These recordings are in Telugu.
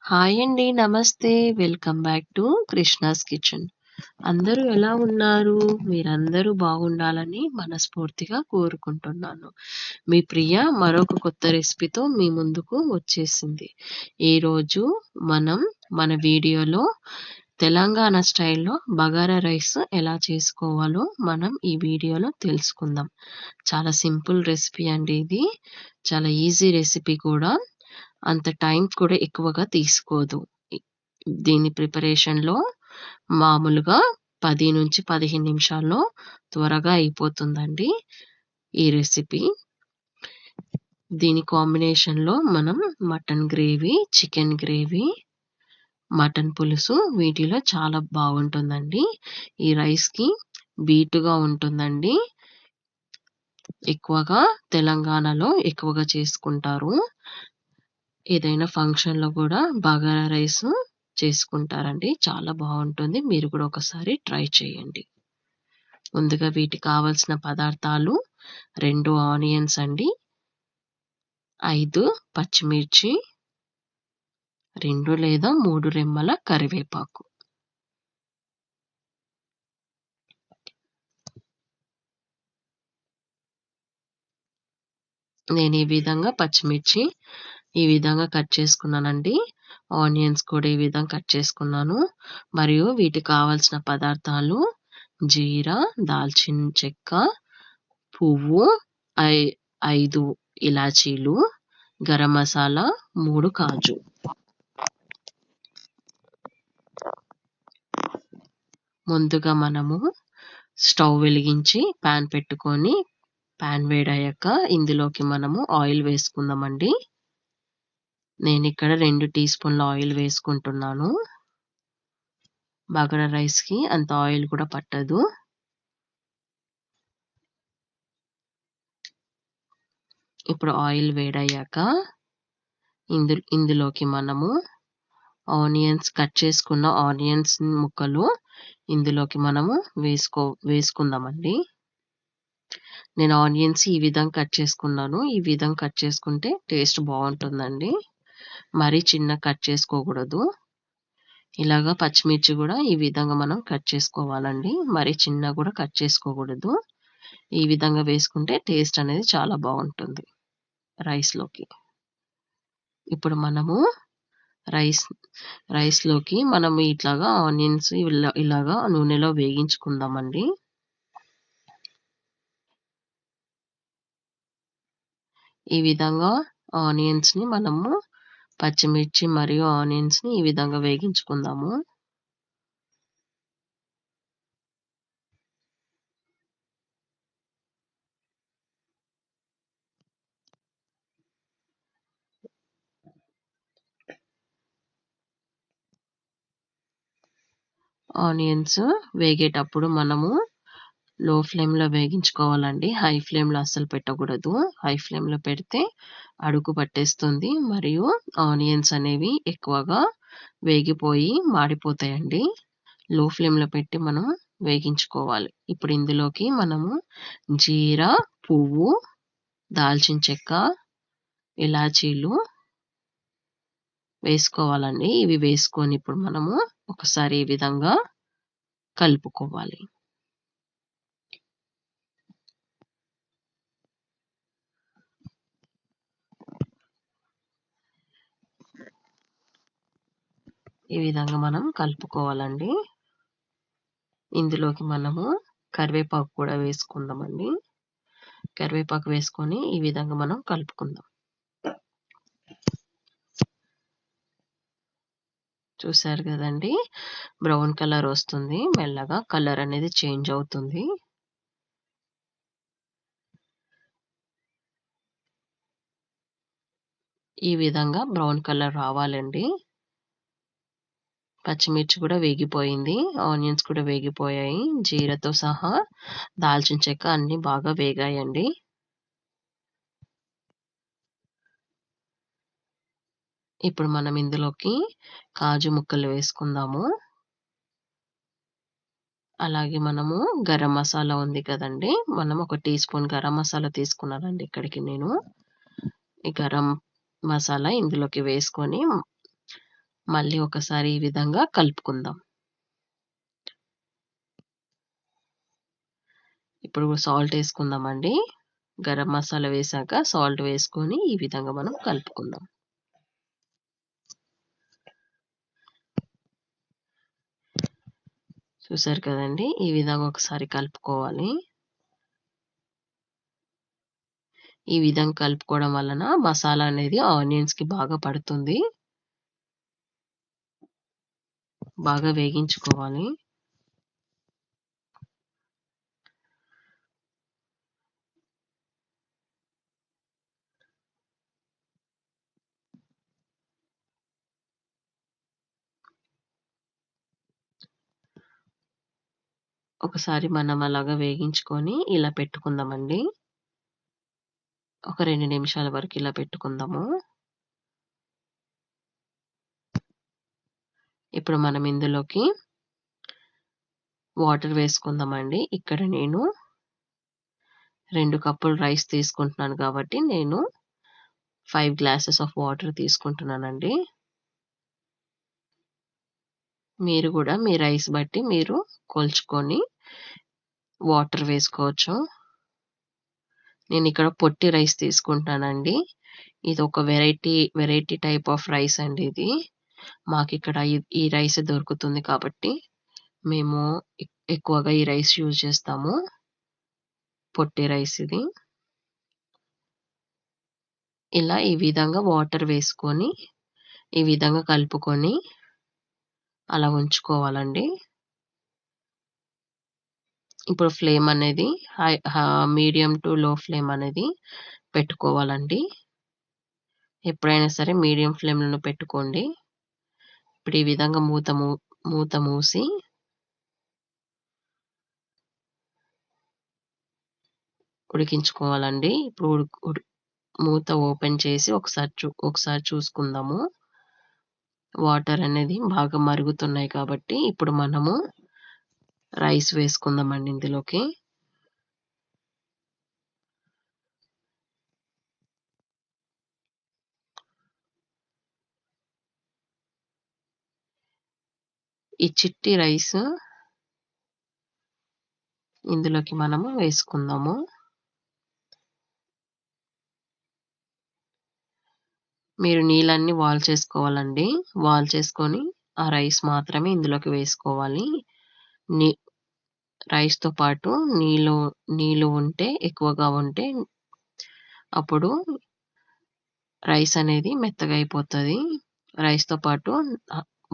హాయ్ అండి. నమస్తే. Welcome back to Krishna's kitchen. అందరూ ఎలా ఉన్నారు? మీరందరూ బాగుండాలని మనస్ఫూర్తిగా కోరుకుంటున్నాను. మీ ప్రియ మరొక కొత్త రెసిపీతో మీ ముందుకు వచ్చేసింది. ఈరోజు మన వీడియోలో తెలంగాణ స్టైల్‌లో బగారా రైస్ ఎలా చేసుకోవాలో మనం ఈ వీడియోలో తెలుసుకుందాం. చాలా సింపుల్ రెసిపీ అండి ఇది. చాలా ఈజీ రెసిపీ కూడా. అంత టైం కూడా ఎక్కువగా తీసుకోదు. ఇ దీని ప్రిపరేషన్‌లో మామూలుగా 10-15 నిమిషాల్లో త్వరగా అయిపోతుందండి ఈ రెసిపీ. దీని కాంబినేషన్‌లో మనం mutton gravy, chicken gravy, mutton పులుసు వీటిలో చాలా బాగుంటుందండి. ఈ రైస్‌కి బీటుగా ఉంటుందండి. ఎక్కువగా తెలంగాణలో ఎక్కువగా చేసుకుంటారు. ఏదైనా ఫంక్షన్‌లో కూడా బగారా రైస్ చేసుకుంటారండి. చాలా బావుంటుంది. మీరు కూడా ఒకసారి ట్రై చేయండి. ముందుగా వీటికి కావాల్సిన పదార్థాలు 2 ఆనియన్స్ అండి, 5 పచ్చిమిర్చి, 2 లేదా 3 రెమ్మల కరివేపాకు. నేను ఈ విధంగా పచ్చిమిర్చి ఈ విధంగా కట్ చేసుకున్నానండి. ఆనియన్స్ కూడా ఈ విధంగా కట్ చేసుకున్నాను. మరియు వీటికి కావాల్సిన పదార్థాలు జీరా, దాల్చిన చెక్క, పువ్వు, 5 ఇలాచీలు, గరం మసాలా, 3 కాజు. ముందుగా మనము స్టవ్ వెలిగించి పాన్ పెట్టుకొని, పాన్ వేడయ్యాక ఇందులోకి మనము ఆయిల్ వేసుకుందామండి. నేనిక్కడ 2 టీ స్పూన్ల ఆయిల్ వేసుకుంటున్నాను. బగారా రైస్‌కి అంత ఆయిల్ కూడా పట్టదు. ఇప్పుడు ఆయిల్ వేడయ్యాక ఇందులోకి మనము కట్ చేసుకున్న ఆనియన్స్ ముక్కలు ఇందులోకి మనము వేసుకుందామండి. నేను ఆనియన్స్ ఈ విధంగా కట్ చేసుకున్నాను. ఈ విధంగా కట్ చేసుకుంటే టేస్ట్ బావుంటుందండి. మరీ చిన్నగా కట్ చేసుకోకూడదు. ఇలాగా పచ్చిమిర్చి కూడా ఈ విధంగా మనం కట్ చేసుకోవాలండి. మరీ చిన్నగా కూడా కట్ చేసుకోకూడదు. ఈ విధంగా వేసుకుంటే టేస్ట్ అనేది చాలా బావుంటుంది రైస్‌లోకి. ఇప్పుడు మనము రైస్‌లోకి మనం ఇట్లాగా ఆనియన్స్ ఇలాగా నూనెలో వేగించుకుందామండి. ఈ విధంగా ఆనియన్స్‌ని మనము పచ్చిమిర్చి మరియు ఆనియన్స్‌ని ఈ విధంగా వేగించుకుందాము. ఆనియన్స్ వేగేటప్పుడు మనము లో ఫ్లేమ్‌లో వేగించుకోవాలండి. హై ఫ్లేమ్‌లో అస్సలు పెట్టకూడదు. హై ఫ్లేమ్‌లో పెడితే అడుగు పట్టేస్తుంది. మరియు ఆనియన్స్ అనేవి ఎక్కువగా వేగిపోయి మాడిపోతాయండి. లో ఫ్లేమ్‌లో పెట్టి మనం వేగించుకోవాలి. ఇప్పుడు ఇందులోకి మనము జీరా, పువ్వు, దాల్చిన చెక్క, ఇలాచీలు వేసుకోవాలండి. ఇవి వేసుకొని ఇప్పుడు మనము ఒకసారి ఈ విధంగా కలుపుకోవాలి. ఈ విధంగా మనం కలుపుకోవాలండి. ఇందులోకి మనము కరివేపాకు కూడా వేసుకుందామండి. కరివేపాకు వేసుకొని ఈ విధంగా మనం కలుపుకుందాం. చూసారు కదండీ! బ్రౌన్ కలర్ వస్తుంది. మెల్లగా కలర్ అనేది చేంజ్ అవుతుంది. ఈ విధంగా బ్రౌన్ కలర్ రావాలండి. పచ్చిమిర్చి కూడా వేగిపోయింది. ఆనియన్స్ కూడా వేగిపోయాయి. జీరాతో సహా దాల్చిన చెక్క అన్నీ బాగా వేగాయండి. ఇప్పుడు మనం ఇందులోకి కాజు ముక్కలు వేసుకుందాము. అలాగే మనము గరం మసాలా ఉంది కదండీ! మనం ఒక టీ స్పూన్ గరం మసాలా తీసుకున్నానండి ఇక్కడికి నేను. ఈ గరం మసాలా ఇందులోకి వేసుకొని మళ్ళీ ఒకసారి ఈ విధంగా కలుపుకుందాం. ఇప్పుడు సాల్ట్ వేసుకుందామండి. గరం మసాలా వేసాక సాల్ట్ వేసుకొని ఈ విధంగా మనం కలుపుకుందాం. చూసారు కదండి, ఈ విధంగా ఒకసారి కలుపుకోవాలి. ఈ విధంగా కలుపుకోవడం వలన మసాలా అనేది ఆనియన్స్‌కి బాగా పడుతుంది. బాగా వేగించుకోవాలి. ఒకసారి మనం అలాగా వేగించుకొని ఇలా పెట్టుకుందామండి. ఒక 2 నిమిషాల వరకు ఇలా పెట్టుకుందాము. ఇప్పుడు మనం ఇందులోకి వాటర్ వేసుకుందామండి. ఇక్కడ నేను 2 కప్పులు రైస్ తీసుకుంటున్నాను కాబట్టి నేను 5 గ్లాసెస్ ఆఫ్ వాటర్ తీసుకుంటున్నానండి. మీరు గూడా మీ రైస్ బట్టి మీరు కొలుచుకొని వాటర్ వేసుకోవచ్చు. నేనిక్కడ పొట్టి రైస్ తీసుకుంటానండి. ఇదొక వెరైటీ టైప్ ఆఫ్ రైస్ అండి ఇది. మాకిక్కడ ఈ రైసే దొరుకుతుంది కాబట్టి మేము ఎక్కువగా ఈ రైస్ యూజ్ చేస్తాము. పొట్టి రైస్ ఇది. ఇలా ఈ విధంగా వాటర్ వేసుకొని, ఈ విధంగా కలుపుకొని అలా ఉంచుకోవాలండి. ఇప్పుడు ఫ్లేమ్ అనేది మీడియం టు లో ఫ్లేమ్ అనేది పెట్టుకోవాలండి. ఎప్పుడైనా సరే మీడియం ఫ్లేమ్‌లోనే పెట్టుకోండి. ఇప్పుడు ఈ విధంగా మూత మూసి ఉడికించుకోవాలండి. ఇప్పుడు మూత ఓపెన్ చేసి ఒకసారి చూసుకుందాము. వాటర్ అనేది బాగా మరుగుతున్నాయి కాబట్టి ఇప్పుడు మనము రైస్ వేసుకుందామండి ఇందులోకి. ఈ చిట్టి రైస్ ఇందులోకి మనము వేసుకుందాము. మీరు నీళ్ళన్నీ వాల్ చేసుకోవాలండి. వాల్ చేసుకొని ఆ రైస్ మాత్రమే ఇందులోకి వేసుకోవాలి. నీ రైస్‌తో పాటు నీళ్ళు ఉంటే ఎక్కువగా ఉంటే అప్పుడు రైస్ అనేది మెత్తగా అయిపోతది. రైస్‌తో పాటు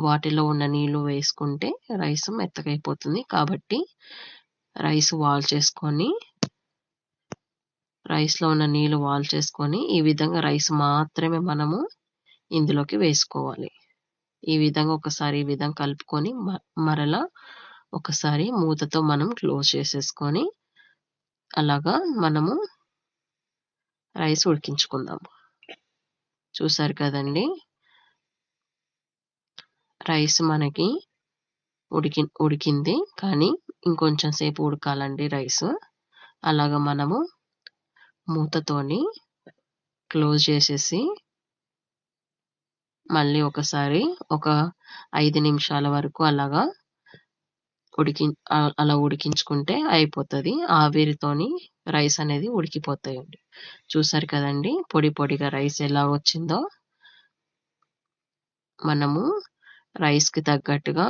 వాటిలో ఉన్న నీళ్ళు వేసుకుంటే రైస్ మెత్తగా అయిపోతుంది. కాబట్టి రైస్ వాల్ చేసుకొని రైస్‌లో ఉన్న నీళ్ళు వాల్ చేసుకొని ఈ విధంగా రైస్ మాత్రమే మనము ఇందులోకి వేసుకోవాలి. ఈ విధంగా ఈ విధంగా కలుపుకొని మరలా ఒకసారి మూతతో మనం క్లోజ్ చేసేసుకొని అలాగా మనము రైస్ ఉడికించుకుందాం. చూసారు కదండీ! రైస్ మనకి ఉడికింది. కానీ ఇంకొంచెం సేపు ఉడకాలండి రైస్. అలాగా మనము మూతతోని క్లోజ్ చేసేసి మళ్ళీ ఒకసారి ఒక 5 నిమిషాల వరకు అలాగా అలా ఉడికించుకుంటే అయిపోతది. ఆవిరితోని రైస్ అనేది ఉడికిపోతాయండి. చూసారు కదండీ! పొడిగా రైస్ ఎలా వచ్చిందో. మనము రైస్‌కి తగ్గట్టుగా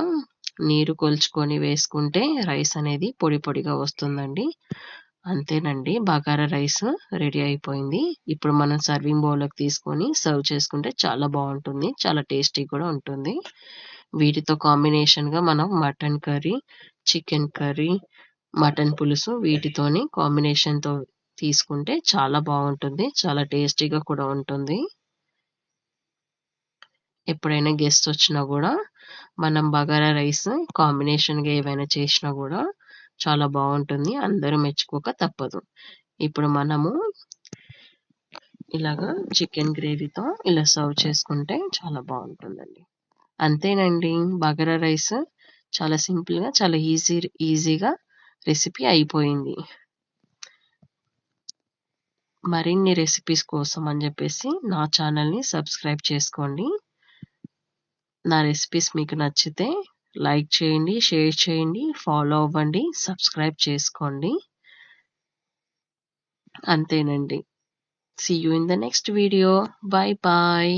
నీరు కొలుచుకొని వేసుకుంటే రైస్ అనేది పొడిగా వస్తుందండి. అంతేనండి, బగారా రైస్ రెడీ అయిపోయింది. ఇప్పుడు మనం సర్వింగ్ బౌల్‌లోకి తీసుకొని సర్వ్ చేసుకుంటే చాలా బావుంటుంది. చాలా టేస్టీ కూడా ఉంటుంది. వీటితో కాంబినేషన్‌గా మనం mutton curry, chicken curry, mutton పులుసు వీటితోని కాంబినేషన్‌తో తీసుకుంటే చాలా బావుంటుంది. చాలా టేస్టీగా కూడా ఉంటుంది. ఎప్పుడైనా గెస్ట్ వచ్చినా గూడా మనం బగారా రైస్ కాంబినేషన్‌గా ఏవైనా చేసినా గూడా చాలా బావుంటుంది. అందరూ మెచ్చుకోక తప్పదు. ఇప్పుడు మనము ఇలాగా చికెన్ గ్రేవీతో ఇలా సర్వ్ చేసుకుంటే చాలా బావుంటుందండి. అంతేనండి, బగారా రైస్ చాలా సింపుల్‌గా, చాలా ఈజీగా రెసిపీ అయిపోయింది. మరిన్ని రెసిపీస్ కోసం అని జెప్పేసి నా ఛానల్‌ని సబ్స్క్రైబ్ చేసుకోండి. నా రెసిపీస్ మీకు నచ్చితే లైక్ చేయండి, షేర్ చేయండి, ఫాలో అవ్వండి, సబ్స్క్రైబ్ చేసుకోండి. అంతేనండి. See you in the next video. Bye bye.